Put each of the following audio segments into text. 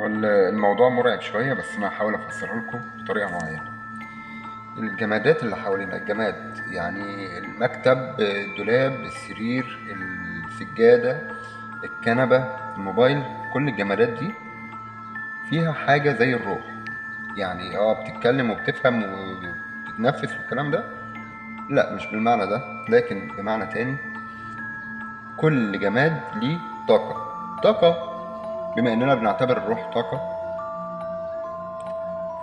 هو الموضوع مرعب شوية، بس أنا هحاول أفسره لكم بطريقة معينة. الجمادات اللي حوالينا، الجماد يعني المكتب، الدولاب، السرير، السجادة، الكنبة، الموبايل، كل الجمادات دي فيها حاجة زي الروح. يعني بتتكلم وبتفهم وبتتنفس والكلام ده، لا مش بالمعنى ده، لكن بمعنى تاني. كل جماد ليه طاقة. بما اننا بنعتبر الروح طاقة،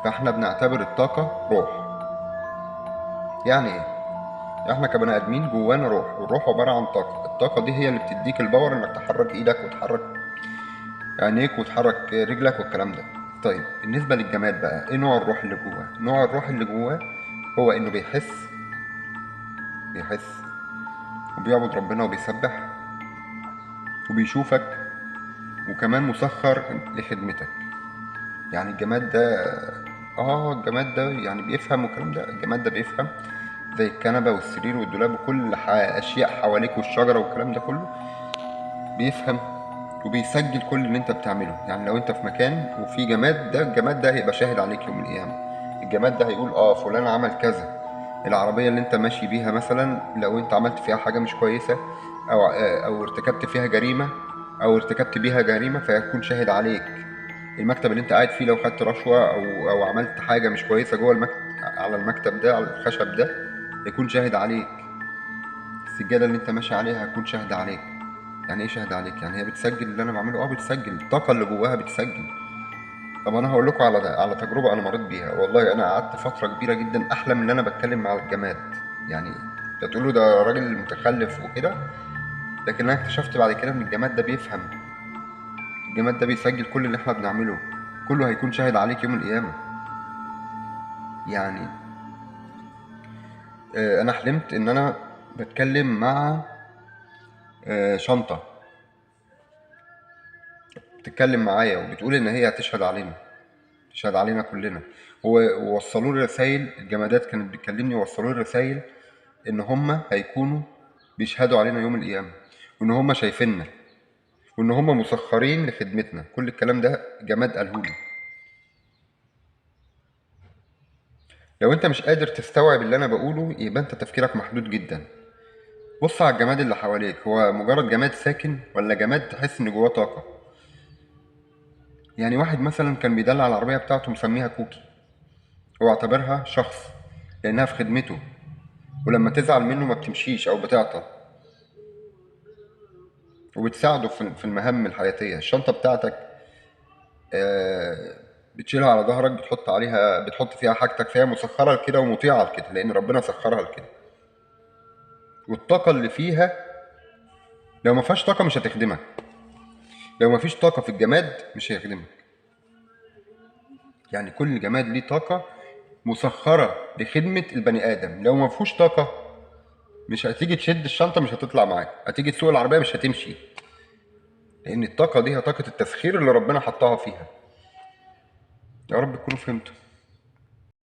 فاحنا بنعتبر الطاقة روح. يعني ايه؟ احنا كبني ادمين جوانا روح، والروح عبارة عن طاقة. الطاقة دي هي اللي بتديك الباور انك تحرك ايدك وتحرك عينيك وتحرك رجلك والكلام ده. طيب بالنسبة للجماد بقى، ايه نوع الروح اللي جواه؟ نوع الروح اللي جواه هو انه بيحس وبيعبد ربنا وبيسبح وبيشوفك، وكمان مسخر لخدمتك. يعني الجماد ده يعني بيفهم والكلام ده. الجماد ده بيفهم زي الكنبة والسرير والدولاب وكل أشياء حواليك والشجرة والكلام ده كله. بيفهم وبيسجل كل اللي انت بتعمله. يعني لو انت في مكان وفي جماد، ده الجماد ده هيبقى شاهد عليك يوم القيامة. الجماد ده هيقول فلان عمل كذا. العربية اللي انت ماشي بيها مثلا، لو انت عملت فيها حاجة مش كويسة او ارتكبت فيها جريمة، او ارتكبت بيها جريمة، فيكون شاهد عليك. المكتب اللي انت قاعد فيه، لو خدت رشوة او عملت حاجة مش كويسة جوه على المكتب ده، على الخشب ده، يكون شاهد عليك. السجادة اللي انت ماشي عليها هتكون شاهد عليك. يعني ايه شاهد عليك؟ يعني هي بتسجل اللي انا بعمله. بتسجل الطاقة اللي جواها، بتسجل. طب انا هقول لكم على تجربة انا مريت بيها. والله انا قعدت فترة كبيرة جدا احلم ان انا بتكلم مع الجماد. يعني انت تقولوا ده راجل متخلف وكده، لكن انا اكتشفت بعد كده ان الجماد ده بيفهم. الجماد ده بيسجل كل اللي احنا بنعمله، كله هيكون شاهد عليك يوم القيامة. يعني انا حلمت ان انا بتكلم مع شنطة بتتكلم معايا وبتقول ان هي هتشهد علينا، تشهد علينا كلنا. ووصلوا لي رسائل. الجمادات كانت بتكلمني ووصلوا لي رسائل ان هم هيكونوا بيشهدوا علينا يوم القيامة، وان هم شايفيننا، وان هم مسخرين لخدمتنا. كل الكلام ده جماد قالهولي. لو انت مش قادر تستوعب اللي انا بقوله، يبقى انت تفكيرك محدود جدا. بص على الجماد اللي حواليك، هو مجرد جماد ساكن ولا جماد تحس ان جواه طاقة؟ يعني واحد مثلا كان بيدلع العربية بتاعته مسميها كوكي، هو اعتبرها شخص لانها في خدمته، ولما تزعل منه ما بتمشيش او بتعطل، وبتساعده في المهام الحياتية. الشنطة بتاعتك بتشيلها على ظهرك، بتحط فيها حاجتك، فيها مسخرة لكده ومطيعة لكده، لأن ربنا سخرها لكده. والطاقة اللي فيها، لو ما فيهاش طاقة مش هتخدمك. لو ما فيش طاقة في الجماد مش هيخدمك. يعني كل جماد ليه طاقة مسخرة لخدمة البني آدم. لو ما فيهوش طاقة، مش هتيجي تشد الشنطة، مش هتطلع معاك. هتيجي تسوق العربية مش هتمشي، لأن الطاقة دي هي طاقة التسخير اللي ربنا حطها فيها. يا رب تكونوا فهمتوا.